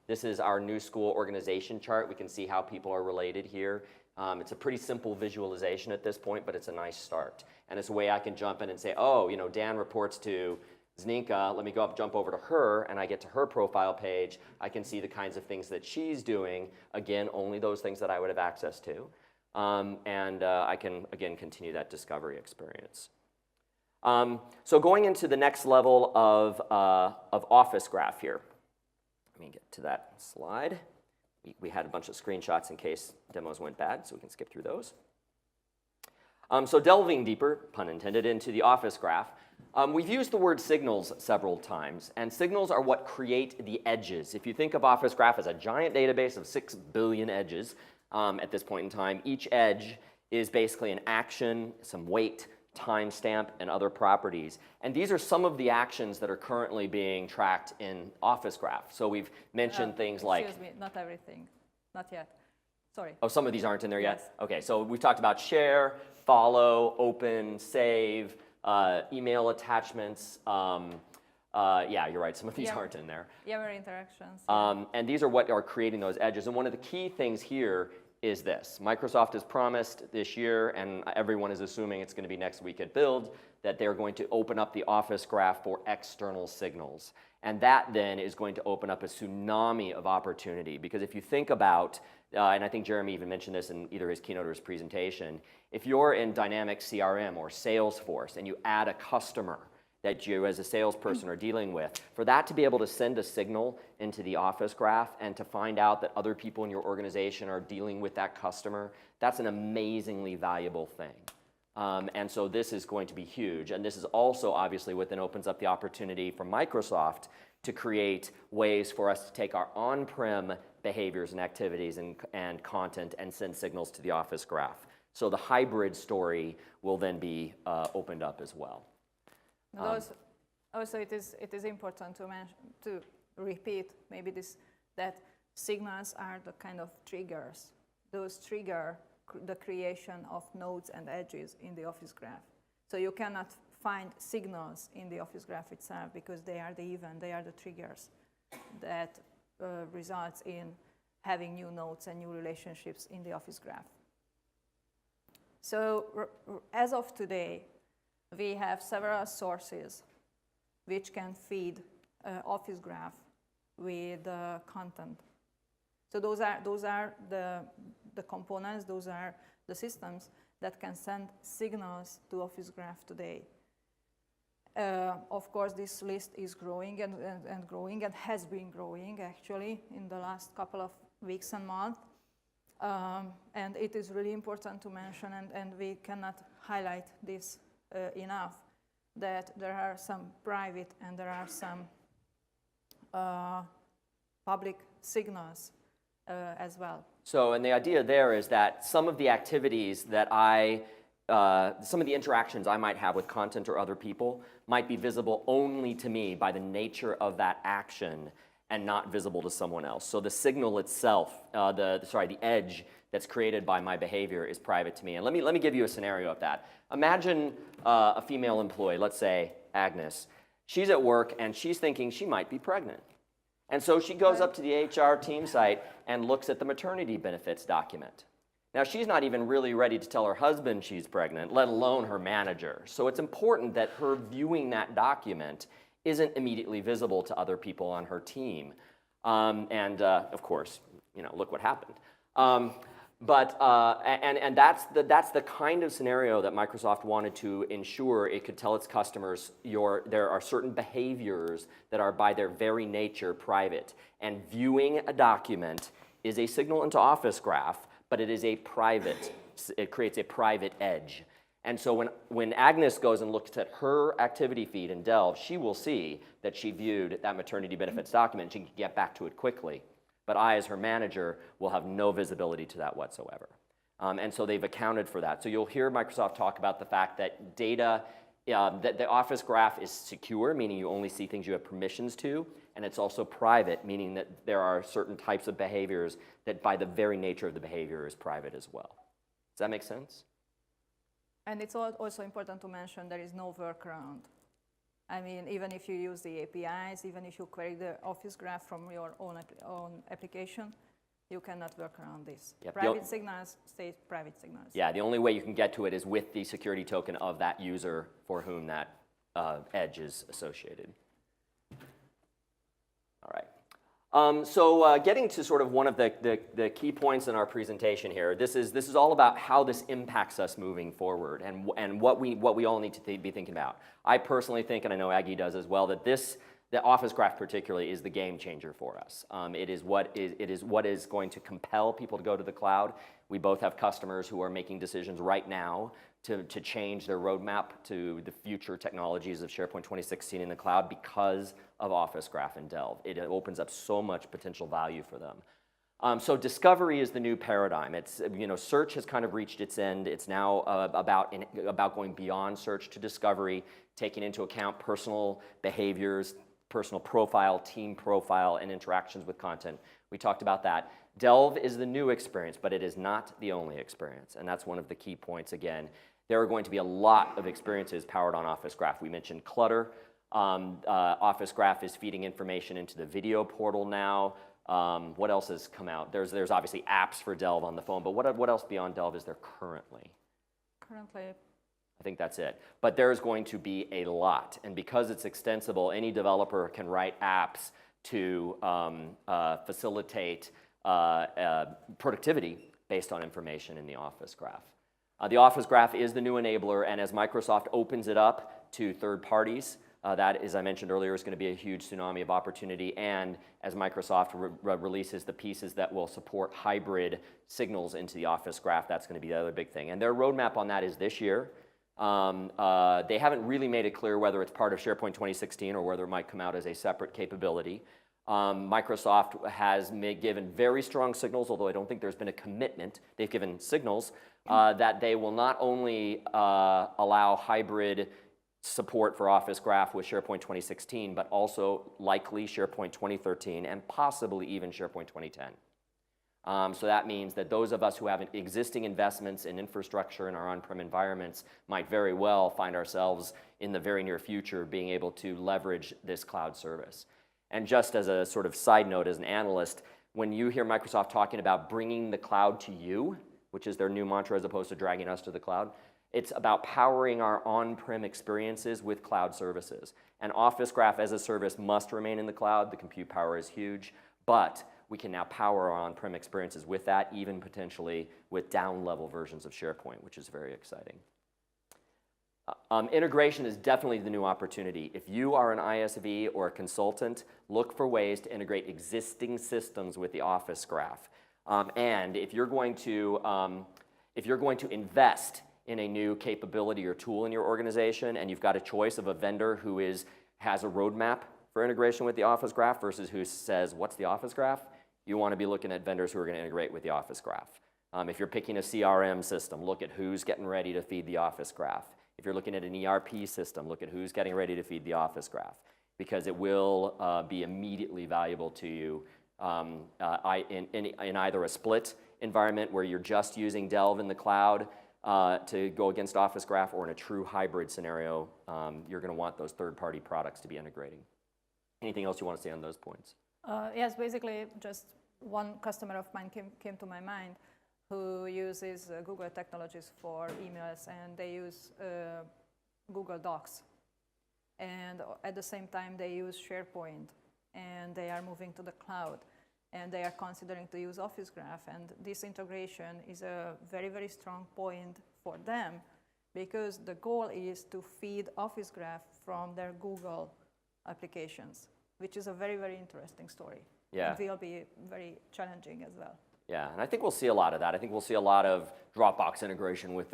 This is our new school organization chart. We can see how people are related here. It's a pretty simple visualization at this point, but it's a nice start. And it's a way I can jump in and say, oh, you know, Dan reports to Zninka. Let me go up, jump over to her, and I get to her profile page. I can see the kinds of things that she's doing. Again, only those things that I would have access to. I can, again, continue that discovery experience. So going into the next level of Office Graph here. Let me get to that slide. We had a bunch of screenshots in case demos went bad, so we can skip through those. So delving deeper, pun intended, into the Office Graph, we've used the word signals several times, and signals are what create the edges. If you think of Office Graph as a giant database of 6 billion edges at this point in time, each edge is basically an action, some weight, timestamp, and other properties. And these are some of the actions that are currently being tracked in Office Graph. So we've mentioned things like... Excuse me, not everything. Not yet. Sorry. Oh, some of these aren't in there yet? Yes. Okay, so we've talked about share, follow, open, save, email attachments. Yeah, you're right, some of these aren't in there. Yammer interactions. And these are what are creating those edges. And one of the key things here is this. Microsoft has promised this year, and everyone is assuming it's going to be next week at Build, that they're going to open up the Office Graph for external signals. And that then is going to open up a tsunami of opportunity. Because if you think about, and I think Jeremy even mentioned this in either his keynote or his presentation, if you're in Dynamics CRM or Salesforce and you add a customer that you as a salesperson are dealing with, for that to be able to send a signal into the Office Graph and to find out that other people in your organization are dealing with that customer, that's an amazingly valuable thing. And so this is going to be huge. And this is also obviously what then opens up the opportunity for Microsoft to create ways for us to take our on-prem behaviors and activities and content and send signals to the Office Graph. So the hybrid story will then be opened up as well. Also, it is important to repeat maybe that signals are the kind of triggers. Those trigger the creation of nodes and edges in the Office Graph. So you cannot find signals in the Office Graph itself because they are the event, they are the triggers that results in having new nodes and new relationships in the Office Graph. So as of today, we have several sources which can feed Office Graph with content. So those are the components, those are the systems that can send signals to Office Graph today. Of course, this list is growing and growing and has been growing actually in the last couple of weeks and months. And it is really important to mention, and we cannot highlight this enough, that there are some private and there are some public signals as well. So, and the idea there is that some of the activities that some of the interactions I might have with content or other people might be visible only to me by the nature of that action and not visible to someone else. So the signal itself, the edge that's created by my behavior is private to me. And let me give you a scenario of that. Imagine a female employee, let's say Agnes. She's at work and she's thinking she might be pregnant. And so she goes up to the HR team site and looks at the maternity benefits document. Now, she's not even really ready to tell her husband she's pregnant, let alone her manager. So it's important that her viewing that document isn't immediately visible to other people on her team. Of course, look what happened. And that's the kind of scenario that Microsoft wanted to ensure it could tell its customers there are certain behaviors that are by their very nature private. And viewing a document is a signal into Office Graph, but it creates a private edge. And so when Agnes goes and looks at her activity feed in Delve, she will see that she viewed that maternity benefits document. She can get back to it quickly. But I, as her manager, will have no visibility to that whatsoever. And so they've accounted for that. So you'll hear Microsoft talk about the fact that data, that the Office Graph is secure, meaning you only see things you have permissions to, and it's also private, meaning that there are certain types of behaviors that by the very nature of the behavior is private as well. Does that make sense? And it's also important to mention there is no workaround. I mean, even if you use the APIs, even if you query the Office Graph from your own application, you cannot work around this. Yep. Private signals stay private signals. Yeah, the only way you can get to it is with the security token of that user for whom that edge is associated. All right. So getting to sort of one of the key points in our presentation here, this is all about how this impacts us moving forward and what we all need to be thinking about. I personally think, and I know Aggie does as well, that the Office Graph particularly is the game changer for us. It is what is going to compel people to go to the cloud. We both have customers who are making decisions right now to change their roadmap to the future technologies of SharePoint 2016 in the cloud because of Office Graph and Delve. It opens up so much potential value for them. So discovery is the new paradigm. It's, search has kind of reached its end. It's now about going beyond search to discovery, taking into account personal behaviors, personal profile, team profile, and interactions with content. We talked about that. Delve is the new experience, but it is not the only experience, and that's one of the key points again. There are going to be a lot of experiences powered on Office Graph. We mentioned clutter. Office Graph is feeding information into the video portal now. What else has come out? There's obviously apps for Delve on the phone, but what else beyond Delve is there currently? Currently, I think that's it. But there's going to be a lot, and because it's extensible, any developer can write apps to facilitate productivity based on information in the Office Graph. The Office Graph is the new enabler, and as Microsoft opens it up to third parties, that, as I mentioned earlier, is going to be a huge tsunami of opportunity, and as Microsoft releases the pieces that will support hybrid signals into the Office Graph, that's going to be the other big thing. And their roadmap on that is this year. They haven't really made it clear whether it's part of SharePoint 2016 or whether it might come out as a separate capability. Microsoft has given very strong signals, although I don't think there's been a commitment. They've given signals that they will not only allow hybrid support for Office Graph with SharePoint 2016, but also likely SharePoint 2013 and possibly even SharePoint 2010. So that means that those of us who have existing investments in infrastructure in our on-prem environments might very well find ourselves in the very near future being able to leverage this cloud service. And just as a sort of side note as an analyst, when you hear Microsoft talking about bringing the cloud to you, which is their new mantra as opposed to dragging us to the cloud, it's about powering our on-prem experiences with cloud services. And Office Graph as a service must remain in the cloud. The compute power is huge, but we can now power our on-prem experiences with that, even potentially with down-level versions of SharePoint, which is very exciting. Integration is definitely the new opportunity. If you are an ISV or a consultant, look for ways to integrate existing systems with the Office Graph. And if you're going to invest in a new capability or tool in your organization, and you've got a choice of a vendor who has a roadmap for integration with the Office Graph versus who says, what's the Office Graph? You want to be looking at vendors who are going to integrate with the Office Graph. If you're picking a CRM system, look at who's getting ready to feed the Office Graph. If you're looking at an ERP system, look at who's getting ready to feed the Office Graph, because it will be immediately valuable to you in either a split environment where you're just using Delve in the cloud to go against Office Graph, or in a true hybrid scenario, you're going to want those third-party products to be integrating. Anything else you want to say on those points? Yes, basically just one customer of mine came to my mind who uses Google technologies for emails, and they use Google Docs. And at the same time, they use SharePoint, and they are moving to the cloud. And they are considering to use Office Graph, and this integration is a very, very strong point for them, because the goal is to feed Office Graph from their Google applications, which is a very, very interesting story. Yeah. It will be very challenging as well. Yeah, and I think we'll see a lot of that. I think we'll see a lot of Dropbox integration with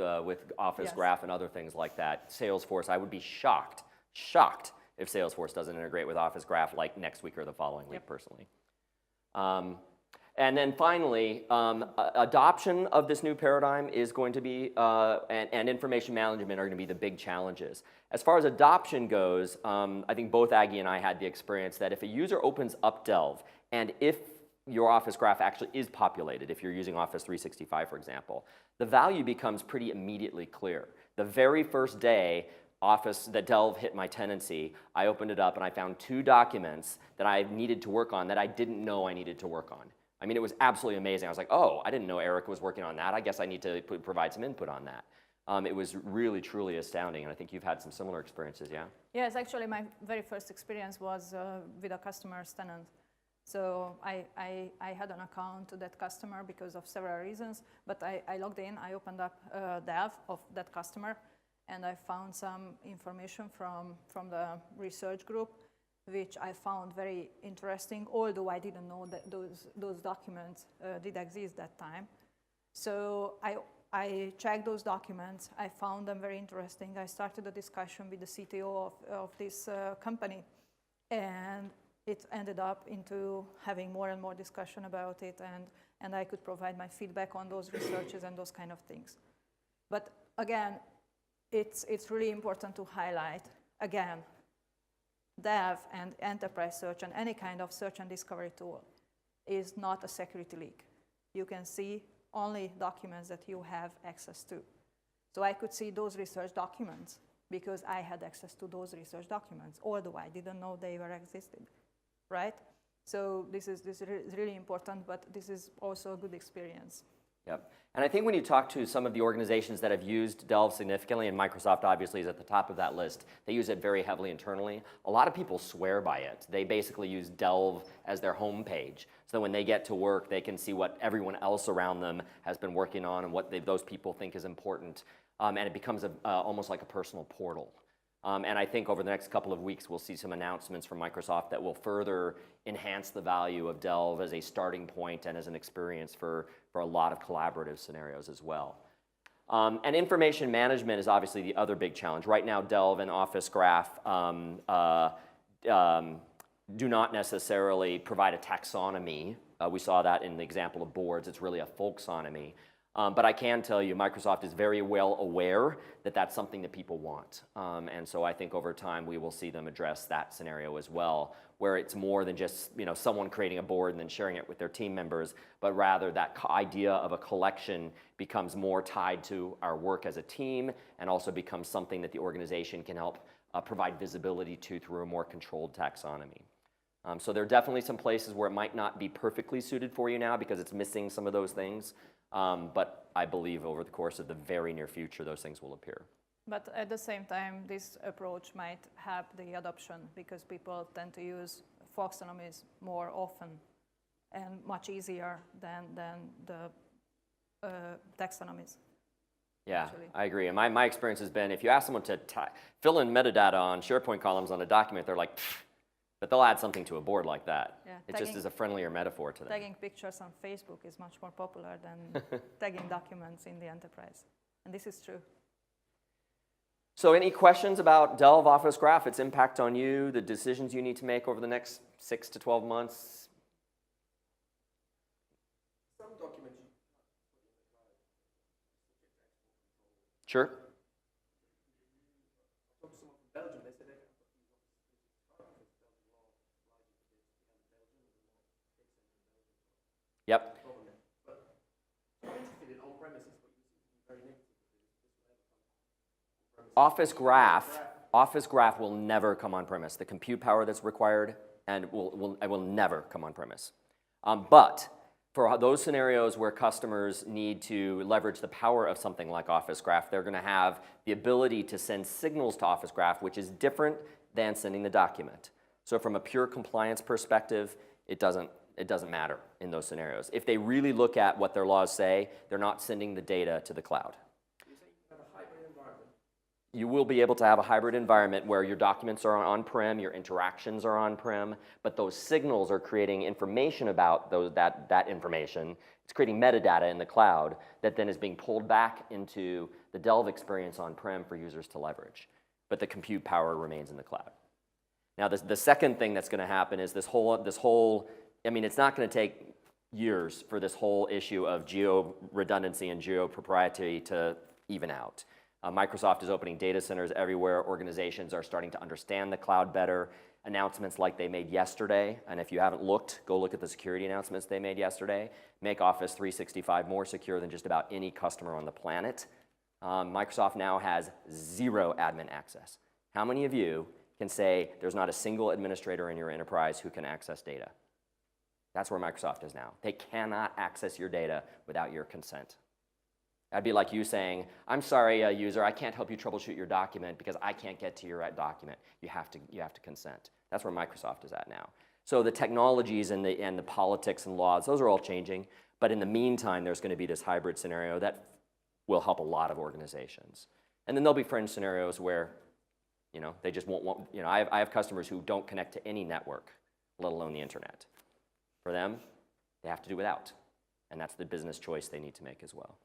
Office Yes. Graph and other things like that. Salesforce, I would be shocked if Salesforce doesn't integrate with Office Graph like next week or the following week, personally. And then finally, adoption of this new paradigm is going to be, and information management are going to be the big challenges. As far as adoption goes, I think both Aggie and I had the experience that if a user opens up Delve, and if your Office graph actually is populated, if you're using Office 365, for example, the value becomes pretty immediately clear. The very first day that Delve hit my tenancy, I opened it up and I found 2 documents that I needed to work on that I didn't know I needed to work on. I mean, it was absolutely amazing. I was like, oh, I didn't know Eric was working on that. I guess I need to provide some input on that. It was really, truly astounding, and I think you've had some similar experiences, yeah? Yes, actually, my very first experience was with a customer's tenant. So I had an account to that customer because of several reasons, but I logged in, I opened up Delve of that customer, and I found some information from the research group, which I found very interesting, although I didn't know that those documents did exist that time. So I checked those documents, I found them very interesting. I started a discussion with the CTO of this company, and it ended up into having more and more discussion about it, and I could provide my feedback on those researches and those kind of things. But again, it's really important to highlight, again, Dev and enterprise search and any kind of search and discovery tool is not a security leak. You can see only documents that you have access to. So I could see those research documents because I had access to those research documents, although I didn't know they were existed, right? So this is really important, but this is also a good experience. Yep. And I think when you talk to some of the organizations that have used Delve significantly, and Microsoft obviously is at the top of that list, they use it very heavily internally. A lot of people swear by it. They basically use Delve as their homepage. So when they get to work, they can see what everyone else around them has been working on and what those people think is important. And it becomes almost like a personal portal. And I think over the next couple of weeks, we'll see some announcements from Microsoft that will further enhance the value of Delve as a starting point and as an experience for a lot of collaborative scenarios as well. And information management is obviously the other big challenge. Right now, Delve and Office Graph do not necessarily provide a taxonomy. We saw that in the example of boards. It's really a folksonomy. But I can tell you, Microsoft is very well aware that that's something that people want. And so I think over time we will see them address that scenario as well, where it's more than just someone creating a board and then sharing it with their team members, but rather that idea of a collection becomes more tied to our work as a team and also becomes something that the organization can help provide visibility to through a more controlled taxonomy. So there are definitely some places where it might not be perfectly suited for you now because it's missing some of those things. But I believe over the course of the very near future, those things will appear. But at the same time, this approach might help the adoption because people tend to use folksonomies more often and much easier than the taxonomies. Yeah, Actually. I agree. And my experience has been if you ask someone to fill in metadata on SharePoint columns on a document, they're like, pfft. But they'll add something to a board like that. Yeah, it just is a friendlier metaphor to them. Tagging pictures on Facebook is much more popular than tagging documents in the enterprise. And this is true. So any questions about Delve Office Graph, its impact on you, the decisions you need to make over the next 6 to 12 months? Some documents you Sure. I talked to someone from Belgium, they said they can put these on Belgian law allows you to do Belgium. Yep. But I'm interested in on-premises, but you seem to be very negative with this. Office Graph will never come on-premise. The compute power that's required and will never come on-premise. But for those scenarios where customers need to leverage the power of something like Office Graph, they're going to have the ability to send signals to Office Graph, which is different than sending the document. So from a pure compliance perspective, it doesn't matter in those scenarios. If they really look at what their laws say, they're not sending the data to the cloud. You say you can have a hybrid environment. You will be able to have a hybrid environment where your documents are on-prem, your interactions are on-prem, but those signals are creating information about that information. It's creating metadata in the cloud that then is being pulled back into the Delve experience on-prem for users to leverage. But the compute power remains in the cloud. Now, the second thing that's going to happen is this whole, I mean, it's not going to take years for this whole issue of geo-redundancy and geo-proprietary to even out. Microsoft is opening data centers everywhere. Organizations are starting to understand the cloud better. Announcements like they made yesterday, and if you haven't looked, go look at the security announcements they made yesterday, make Office 365 more secure than just about any customer on the planet. Microsoft now has 0 admin access. How many of you can say there's not a single administrator in your enterprise who can access data? That's where Microsoft is now. They cannot access your data without your consent. That'd be like you saying, I'm sorry, user, I can't help you troubleshoot your document because I can't get to your document. You have to consent. That's where Microsoft is at now. So the technologies and the politics and laws, those are all changing. But in the meantime, there's going to be this hybrid scenario that will help a lot of organizations. And then there'll be fringe scenarios where, they just won't want, I have customers who don't connect to any network, let alone the internet. For them, they have to do without. And that's the business choice they need to make as well.